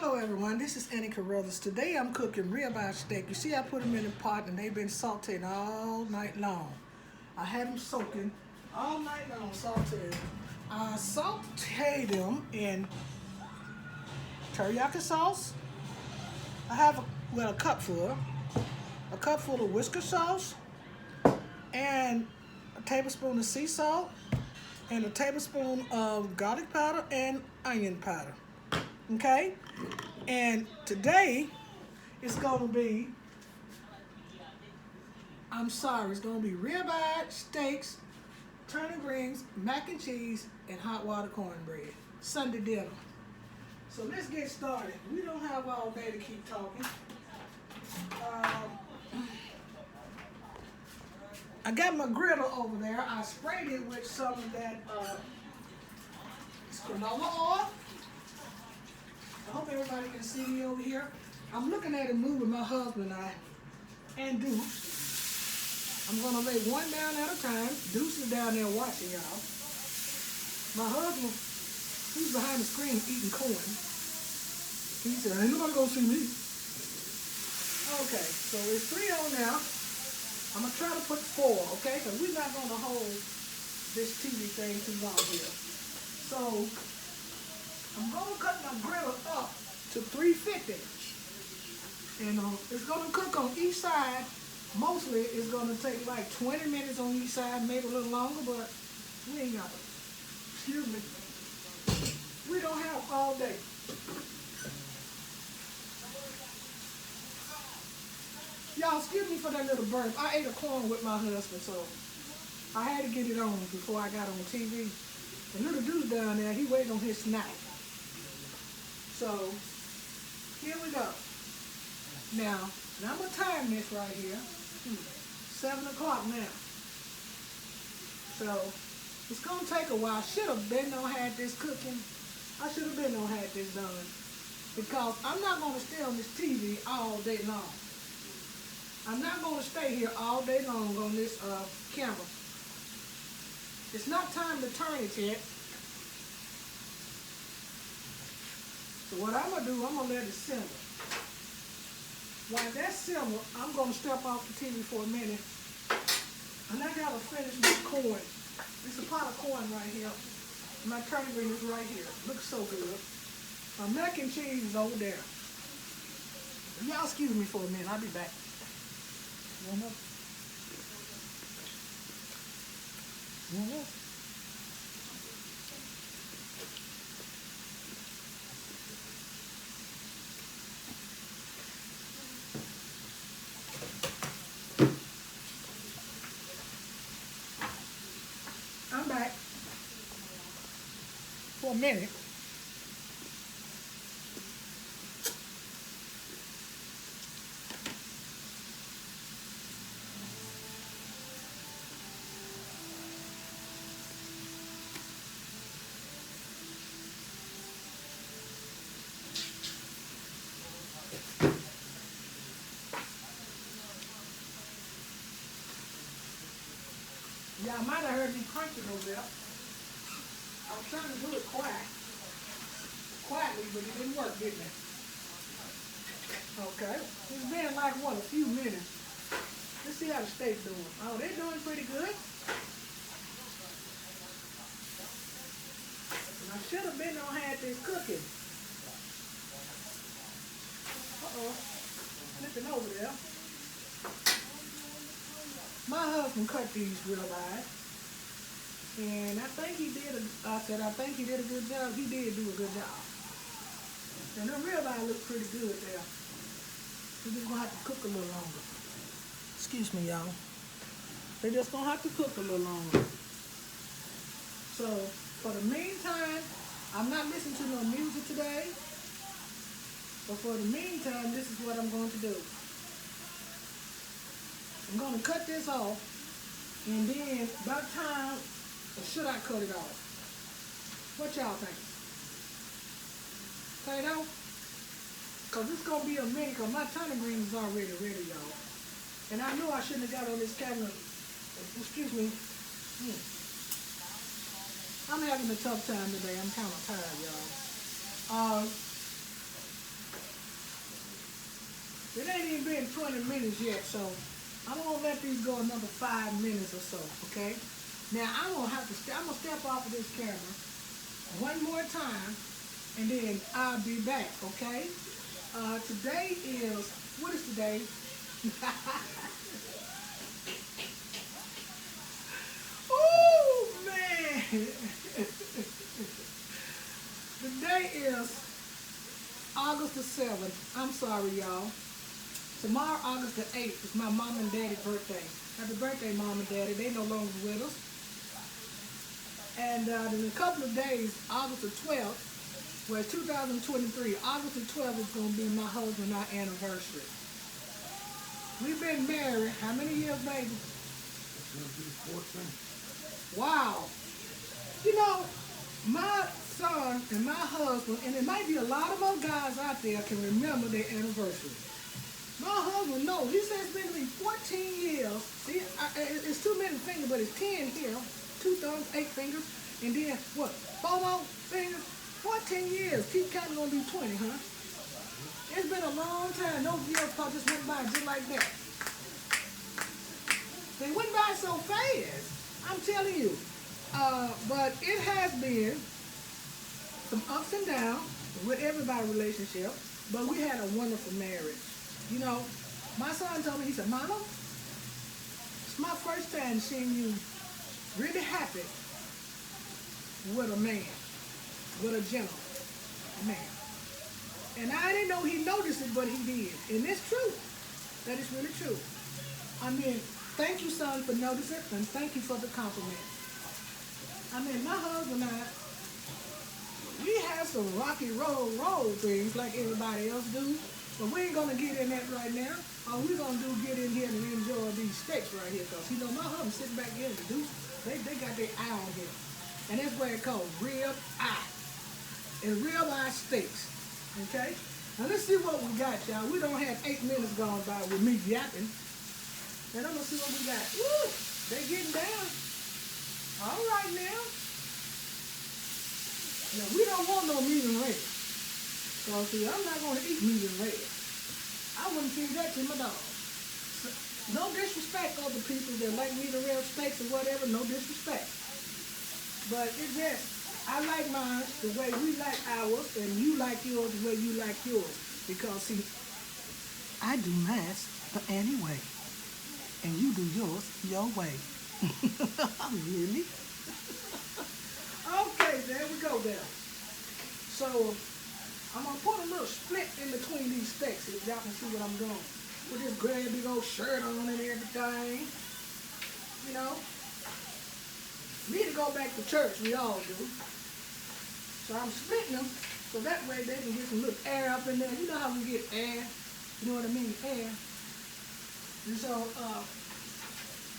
Hello everyone, this is Annie Carruthers. Today I'm cooking ribeye steak. You see I put them in a pot and they've been sauteing all night long. I had them soaking all night long, sauteing. I sauteed them in teriyaki sauce. I have a cupful of whisker sauce, and a tablespoon of sea salt, and a tablespoon of garlic powder and onion powder. Okay? And today it's gonna be, it's gonna be ribeye, steaks, turnip greens, mac and cheese, and hot water cornbread. Sunday dinner. So let's get started. We don't have all day to keep talking. I got my griddle over there. I sprayed it with some of that canola oil. I hope everybody can see me over here. I'm looking at it moving, my husband and Deuce. I'm gonna lay one down at a time. Deuce is down there watching y'all. My husband, he's behind the screen eating corn. He said, ain't nobody gonna see me. Okay, so it's 3 on now. I'm gonna try to put 4, okay? Because we're not gonna hold this TV thing too long here. So I'm gonna cut my griddle up to 350. And it's gonna cook on each side. Mostly it's gonna take like 20 minutes on each side, maybe a little longer, but we ain't got it. Excuse me. We don't have all day. Y'all, excuse me for that little burp. I ate a corn with my husband, so I had to get it on before I got on TV. The little dude down there, he waiting on his snack. So, here we go. Now I'm going to time this right here. 7 o'clock now. So, it's going to take a while. I should have been on had this cooking. I should have been on had this done. Because I'm not going to stay on this TV all day long. I'm not going to stay here all day long on this camera. It's not time to turn it yet. So what I'm going to do, I'm going to let it simmer. While that simmer, I'm going to step off the TV for a minute. And I got to finish my corn. There's a pot of corn right here. My turnip green is right here. Looks so good. My mac and cheese is over there. Y'all excuse me for a minute. I'll be back. One more. One more. I'm back for a minute. Y'all might have heard me crunching over there. I was trying to do it quietly, but it didn't work, didn't it? Okay. It's been like, what, a few minutes. Let's see how the steak's doing. Oh, they're doing pretty good. And I should have been on had this cooking. Uh-oh. Flipping over there. My husband cut these ribeyes, and I think he did I think he did a good job. He did do a good job. And the ribeye look pretty good there. We're just gonna have to cook a little longer. Excuse me, y'all. They're just gonna have to cook a little longer. So, for the meantime, I'm not listening to no music today. But for the meantime, this is what I'm going to do. I'm going to cut this off, and then by the time, or should I cut it off? What y'all think? Cut it off? Because it's going to be a minute, because my turnip green is already ready, y'all. And I know I shouldn't have got on this camera. Excuse me. I'm having a tough time today. I'm kind of tired, y'all. It ain't even been 20 minutes yet, so I'm gonna let these go another 5 minutes or so, okay? Now I'm gonna I'm gonna step off of this camera one more time, and then I'll be back, okay? Today is, what is today? Oh man! Today is August the 7th. I'm sorry, y'all. Tomorrow, August the 8th, is my mom and daddy's birthday. Happy birthday, mom and daddy. They no longer with us. And in a couple of days, August the 12th, well, 2023, August the 12th is going to be my husband and our anniversary. We've been married, how many years, baby? It's going to be 14. Wow. You know, my son and my husband, and there might be a lot of more guys out there can remember their anniversary. My husband knows. He says it's been to be 14 years. See, it's too many fingers, but it's 10 here. 2 thumbs, 8 fingers, and then what? 4 more fingers? 14 years. Keep counting, gonna be 20, huh? It's been a long time. Those years just went by just like that. They went by so fast. I'm telling you. But it has been some ups and downs with everybody's relationship, but we had a wonderful marriage. You know, my son told me, he said, Mama, it's my first time seeing you really happy with a man, with a gentleman, man. And I didn't know he noticed it, but he did. And it's true. That is really true. I mean, thank you, son, for noticing, and thank you for the compliment. I mean, my husband and I, we have some rocky road things like everybody else do, but we ain't gonna get in that right now. All we're gonna do is get in here and enjoy these steaks right here, because you know my husband sitting back here to do. They got their eye on here, and that's where it called rib eye. And rib eye steaks. Okay. Now let's see what we got, y'all. We don't have 8 minutes gone by with me yapping. And I'm gonna see what we got. Woo! They getting down. All right now. Now we don't want no medium rare. So see, I'm not gonna eat medium rare. I wouldn't feed that to my dog. So, no disrespect to other people that like medium rare steaks or whatever. No disrespect. But it's just, I like mine the way we like ours, and you like yours the way you like yours. Because see, I do mine the anyway, and you do yours your way. Really? Okay, there we go there. So I'm gonna put a little split in between these steaks so y'all can see what I'm doing. With this grand big old shirt on and everything. You know? Need to go back to church, we all do. So I'm splitting them so that way they can get some little air up in there. You know how we get air? You know what I mean? Air. And so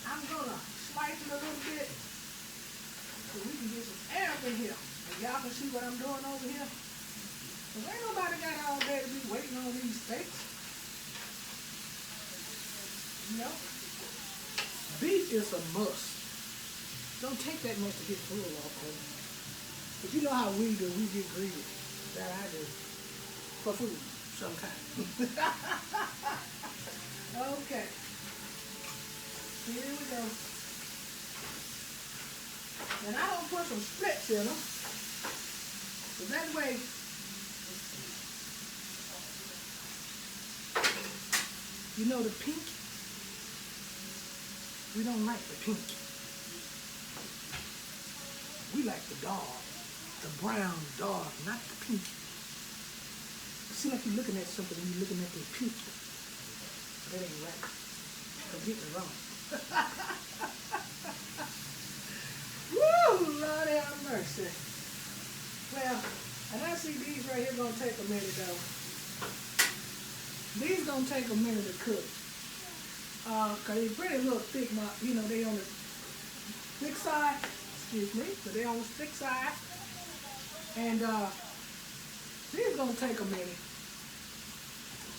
I'm gonna slice it a little bit so we can get some air up in here. And y'all can see what I'm doing over here. Cause ain't nobody got all day to be waiting on these steaks. You know? Beef is a must. Don't take that much to get full off of it. But you know how we do, we get greedy. That I do. For food, sometimes. Okay. Here we go. And I don't put some splits in them. So that way, you know the pink? We don't like the pink. We like the dark, the brown, dark, not the pink. It seems like you're looking at something and you're looking at the pink. That ain't right. Don't get me wrong. Woo, Lord have mercy. Well, and I see these right here gonna take a minute though. These gonna take a minute to cook. Cause they pretty little thick, you know, they on the thick side. Excuse me, but they on the thick side. And these is gonna take a minute.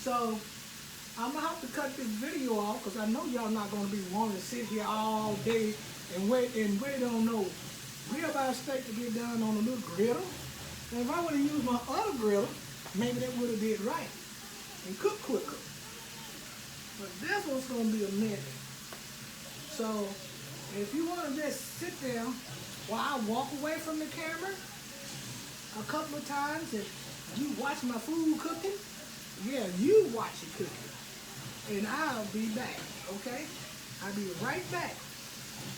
So I'm gonna have to cut this video off because I know y'all not gonna be wanting to sit here all day and wait on no ribeye steak to get done on a little griddle. And if I would have used my other griddle, maybe that would have did right and cook quicker. But this one's gonna be a minute. So if you wanna just sit there while I walk away from the camera a couple of times and you watch my food cooking, yeah, you watch it cooking. And I'll be back, okay? I'll be right back.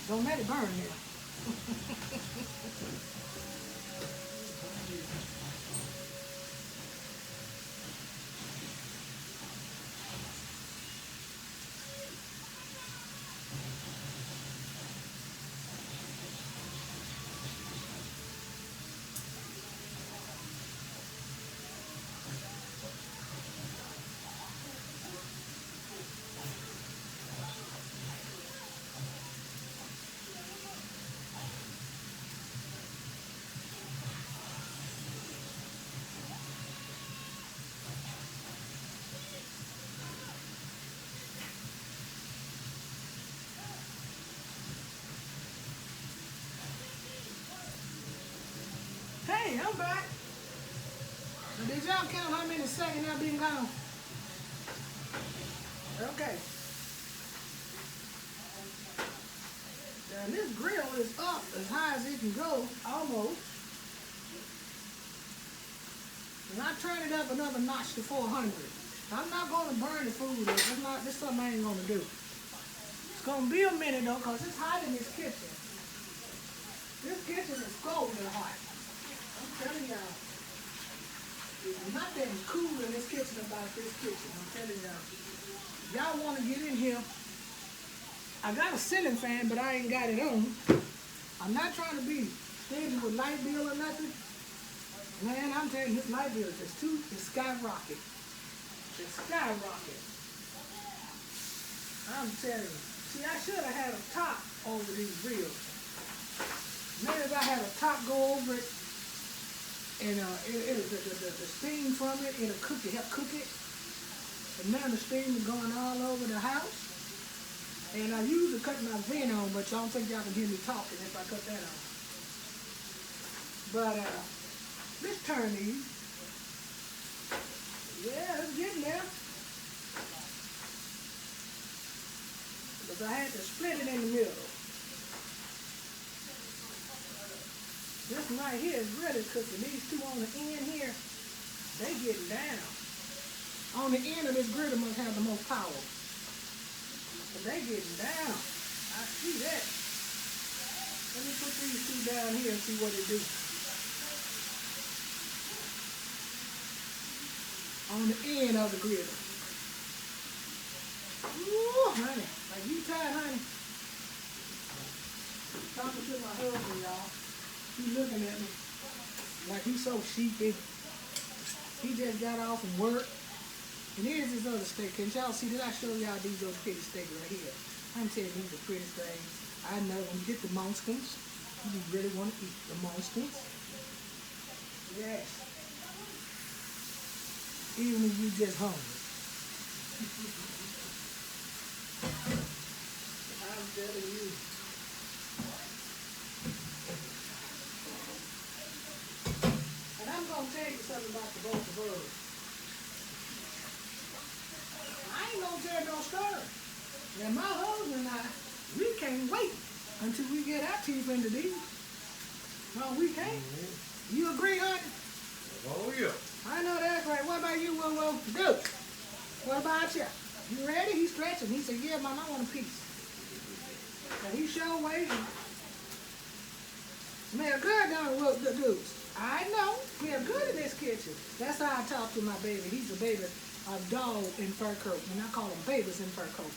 Don't let it burn here. Hey, I'm back. Now, did y'all count how many seconds I've been gone? Okay. Now this grill is up as high as it can go, almost. And I turn it up another notch to 400. I'm not going to burn the food. This is something I ain't going to do. It's going to be a minute though, because it's hot in this kitchen. This kitchen is golden hot. I'm telling y'all. There's nothing cool in this kitchen about this kitchen. I'm telling y'all. Y'all want to get in here. I got a ceiling fan, but I ain't got it on. I'm not trying to be stingy with light bill or nothing. Man, I'm telling you, this light bill is just it's skyrocket. It's skyrocket. I'm telling you. See, I should have had a top over these grills. Maybe if I had a top go over it, and the steam from it, it'll help cook it. And now the steam is going all over the house. And I usually cut my vent on, but y'all don't think y'all can hear me talking if I cut that on. But let's turn these. Yeah, it's getting there. Because I had to split it in the middle. This one right here is really cooking. These two on the end here, they getting down. On the end of this griddle must have the most power. But they getting down. I see that. Let me put these two down here and see what they do. On the end of the griddle. Ooh, honey. Like you tired, honey? Talking to my husband, y'all. He's looking at me like he's so sheepy. He just got off from work. And here's this other steak. Can y'all see? Did I show y'all these other pretty steaks right here? I'm telling you, these are pretty things. I know when you get the monskins, you really want to eat the monskins. Yes. Even if you just hungry. I'm telling you. And I'm going to tell you something about the both of us. I ain't gonna tell no story. Now my husband and I, we can't wait until we get our teeth into these. No, we can't. Mm-hmm. You agree, honey? Oh, yeah. I know that's right. What about you, Will? Dude, what about you? You ready? He's stretching. He said, yeah, Mom, I want a piece. And he sure waiting. Smell good, don't it, the dudes? I know. Smell good in this kitchen. That's how I talk to my baby. He's a baby. A dog in fur coat, and I call them babies in fur coat.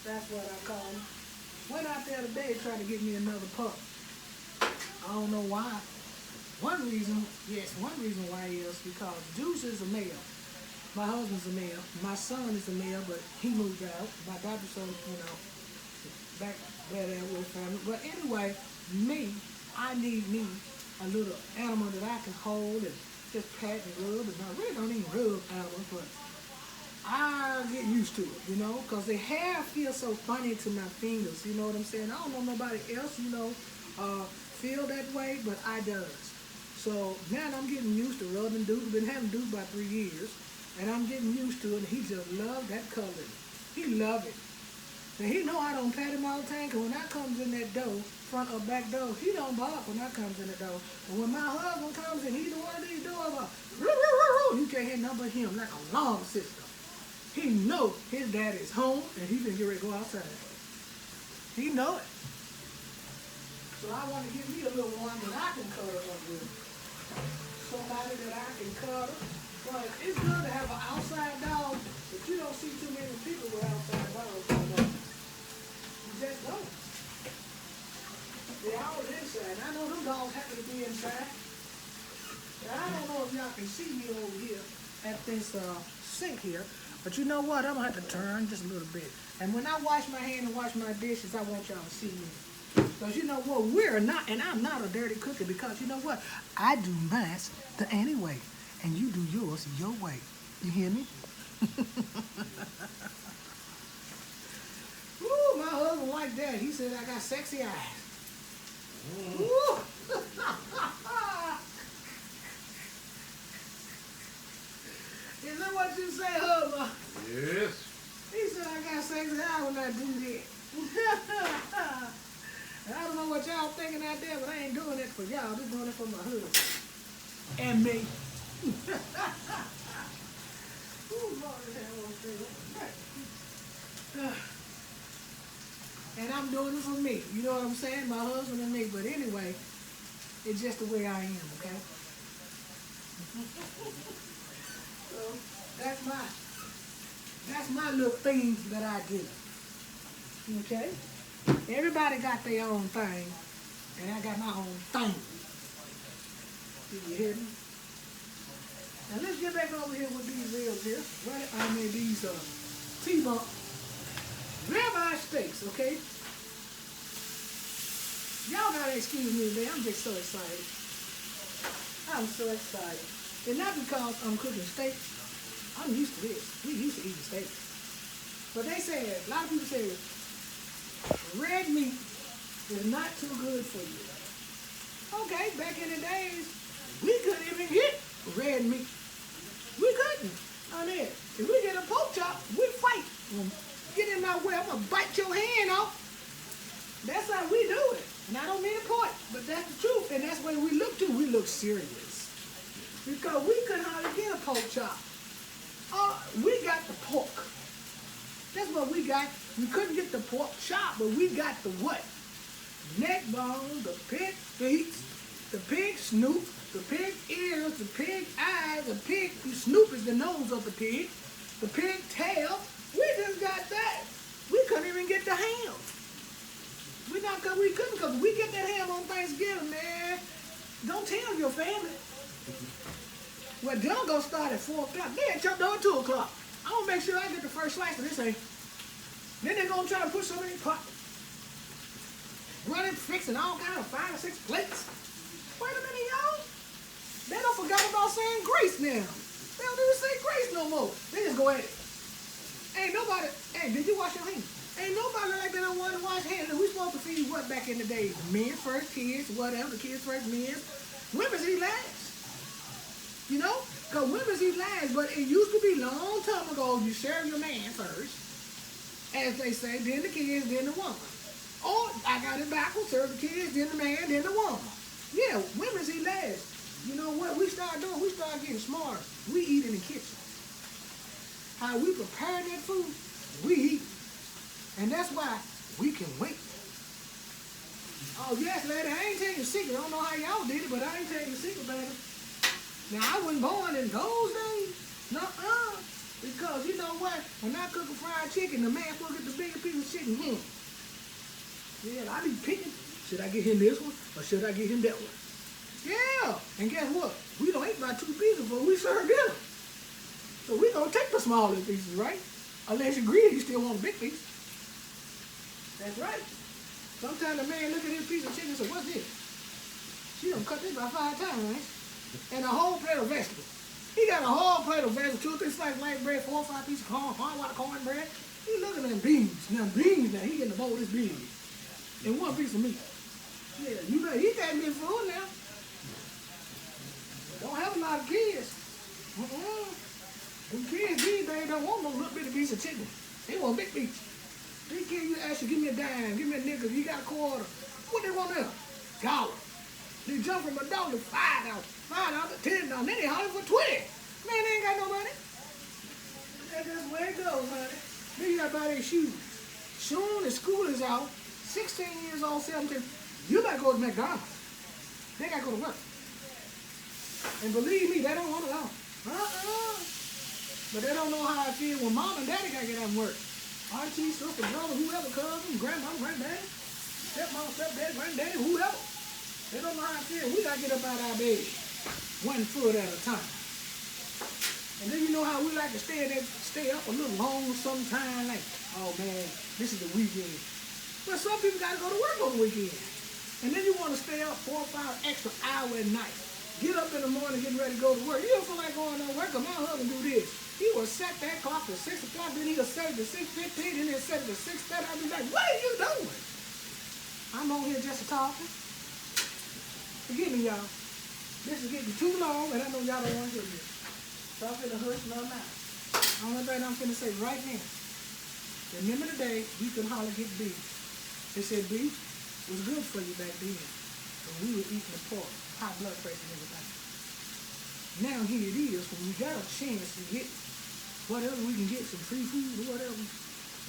That's what I call them. Went out there today trying to get me another pup. I don't know why. One reason why is because Deuce is a male. My husband's a male. My son is a male, but he moved out. My daughter, so, back there with family. But anyway, I need me a little animal that I can hold and just pat and rub, and I really don't even rub animals, but I get used to it, because the hair feels so funny to my fingers, you know what I'm saying? I don't know nobody else, feel that way, but I does. So now I'm getting used to rubbing Duke. Been having Duke about 3 years, And I'm getting used to it, and he just loved that color. He loved it. And he know I don't pat him all the time, because when I comes in that door, front or back door, he don't bark when I comes in the door. But when my husband comes in, either one of these doors, you can't hear nothing but him like a alarm system. He know his daddy's home, and he can get ready to go outside. He know it. So I want to give me a little one that I can cuddle up with. Somebody that I can cuddle. But it's good to have an outside dog, but you don't see too many people with outside dogs no more. You just don't. They're all inside. And I know them dogs happen to be inside. Now, I don't know if y'all can see me over here at this sink here, but you know what? I'm going to have to turn just a little bit. And when I wash my hands and wash my dishes, I want y'all to see me. Because you know what? We're not, and I'm not a dirty cookie, because you know what? I do mine the anyway, and you do yours your way. You hear me? Ooh, my husband like that. He said I got sexy eyes. Ooh. Is that what you say, husband? Yes. He said I got sexy eyes when I do that. I don't know what y'all thinking out there, but I ain't doing it for y'all. Just doing it for my husband. And me. And I'm doing it for me. You know what I'm saying? My husband and me. But anyway, it's just the way I am, okay? So that's my little thing that I do. Okay? Everybody got their own thing, and I got my own thing. Did you hear me? Now let's get back over here with these ribs here. These T-bone ribeye steaks, okay? Y'all gotta excuse me today. I'm just so excited. I'm so excited. And not because I'm cooking steak. I'm used to this. We used to eating steak. But they said, a lot of people say, red meat is not too good for you. Okay, back in the days, we couldn't even get red meat. We couldn't. I mean, if we get a pork chop, we fight. Get in my way, I'm going to bite your hand off. That's how we do it. And I don't mean to point, but that's the truth. And that's the way we look too. We look serious. Because we couldn't hardly get a pork chop. We got the pork. That's what we got. We couldn't get the pork chop, but we got the what? Neck bone, the pig feet, the pig snoot, the pig ears, the pig eyes, the pig snoop is the nose of the pig tail. We just got that. We couldn't even get the ham. We couldn't, because we get that ham on Thanksgiving, man. Don't tell your family. Well, they'll go start at 4 o'clock. They at your door at 2 o'clock. I'm going to make sure I get the first slice of this thing. Then they're going to try to put some in the pot. Running, fixing all kind of 5 or 6 plates. Wait a minute, y'all. They don't forgot about saying grace now. They don't even say grace no more. They just go at it. Ain't nobody, hey, did you wash your hands? Ain't nobody like that don't want to wash hands. We supposed to feed what back in the day? Men first, kids, whatever. The kids first, men. Women's eat last. You know? Because women's eat last, but it used to be long time ago, you serve your man first, as they say, then the kids, then the woman. Or, I got it backwards, serve the kids, then the man, then the woman. Yeah, women's eat last. You know what we start doing? We start getting smarter. We eat in the kitchen. How we prepare that food, we eat. And that's why we can wait. Oh, yes, lady, I ain't telling you a secret. I don't know how y'all did it, but I ain't telling you a secret, baby. Now, I wasn't born in those days. Nuh-uh. Because you know what? When I cook a fried chicken, the man will get the bigger piece of chicken. Yeah, I be picking. Should I get him this one or should I get him that one? Yeah. And guess what? We don't eat about 2 pieces before we serve dinner. So we don't take the smallest pieces, right? Unless you're greedy, you still want a big piece. That's right. Sometimes the man look at his piece of chicken and say, what's this? She done cut this about 5 times, right? And a whole plate of vegetables. He got a whole plate of vegetables, 2 or 3 slices of white bread, 4 or 5 pieces of corn, hard cornbread. He looking at them beans. Now beans, now he getting a bowl this big. And 1 piece of meat. Yeah, you better eat that meat food now. Don't have a lot of kids. Them kids these days don't want no little bitty piece of chicken. They want big piece. These kids, you ask you, give me a dime, give me a nickel, you got a quarter. What they want there? $1. They jump from $1 to $5, $5, $10. Then they holler for 20. Man, they ain't got no money. That's just the way it goes, honey. Then you gotta buy their shoes. Soon as school is out, 16 years old, 17, you gotta go to McDonald's. They gotta go to work. And believe me, they don't want to go. But they don't know how I feel when mom and daddy gotta get out and work. Auntie, sister, brother, whoever, cousin, grandma, granddaddy, stepmom, stepdad, granddaddy, whoever. They don't know how I feel. We gotta get up out of our bed, 1 foot at a time. And then you know how we like to stay up a little long sometime, like, oh man, this is the weekend. But some people gotta go to work on the weekend. And then you want to stay up 4 or 5 extra hours at night. Get up in the morning, getting ready to go to work. You don't feel like going to work, because my husband do this. He will set that clock to 6 o'clock, then he'll set it to 6:15, then he'll set it to 6:30. I'll be like, what are you doing? I'm on here just talking. Forgive me, y'all. This is getting too long, and I know y'all don't want to hear this. So I'm finna hush my mouth. Only thing I'm finna say right now. Remember the day you could holler get beef. They said beef was good for you back then. When we were eating the pork, high blood pressure and everything. Now here it is, when we got a chance to get whatever we can get, some free food or whatever.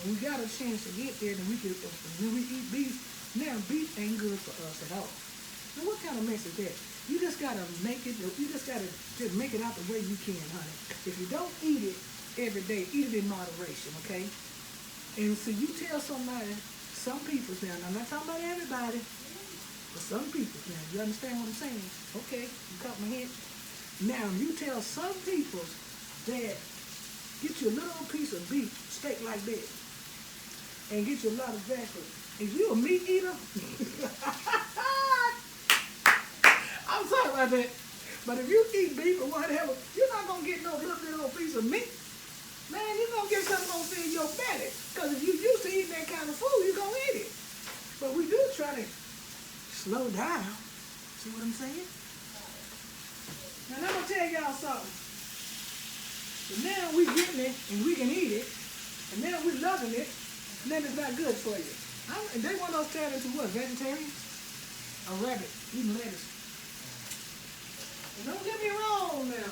When we got a chance to get there, then we can, when we eat beef, now beef ain't good for us at all. Now what kind of mess is that? You just gotta make it, you just gotta just make it out the way you can, honey. If you don't eat it every day, eat it in moderation, okay? And so you tell somebody, some people now, I'm not talking about everybody, but some people now, you understand what I'm saying? Okay, you caught my head. Now you tell some people that get you a little piece of beef, steak like that, and get you a lot of vegetables. If you a meat eater, I'm sorry about that, but if you eat beef or whatever, you're not gonna get no little piece of meat. Man, you're gonna get something gonna fill your belly. Because if you used to eating that kind of food, you're gonna eat it. But we do try to slow down. See what I'm saying? Now I'm gonna tell y'all something. So now we getting it and we can eat it, and now we loving it, and then it's not good for you. And they want us turn into what? Vegetarians? A rabbit eating lettuce. And don't get me wrong now.